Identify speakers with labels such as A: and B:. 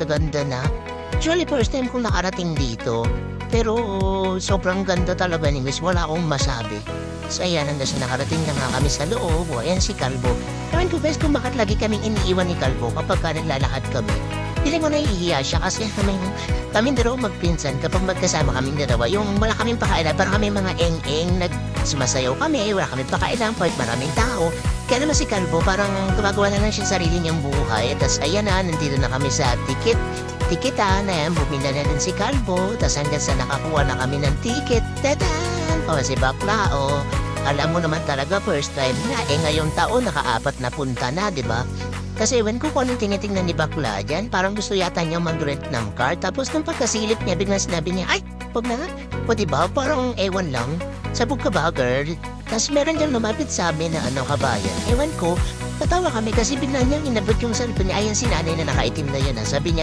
A: ganda na. Actually, first time kong nakarating dito. Pero sobrang ganda talaga ni Miss. Wala akong masabi. So ayan, hanggang sa nakarating na nga kami sa loob. O ayan si Kalbo. Ewan ko best kung bakit lagi kaming iniiwan ni Kalbo kapag naglalakad kami. Hindi ko naiiya siya kasi kaming dalawa magpinsan kapag magkasama kaming dalawa. Yung wala kaming pakailan, parang kami mga eng-eng, nagsumasayaw kami, wala kaming pakailan, kahit maraming tao. Kaya naman si Kalbo, parang gumagawa na lang siya sarili niyang buhay. Tapos ayan na, nandito na kami sa tikitan. Ayan, bumila na din si Kalbo. Tapos hanggang sa nakakuha na kami ng ticket. Tadan! O si Bakla, o. Alam mo naman talaga, first time na. Ngayong taon, naka-4 na punta na, di ba? Kasi ewan ko kung anong tinitingnan ni Bakla dyan. Parang gusto yata niya mag-rent ng car. Tapos nung pagkasilip niya, biglang sinabi niya, ay, wag na nga. O diba, parang ewan lang. Sabog ka ba, girl? Tapos meron dyan lumapit sa amin na kabayan. Ewan ko, natawa kami kasi bigla niyang inabot yung cellphone niya. Ayan si nanay na nakaitim na yun. Sabi niya,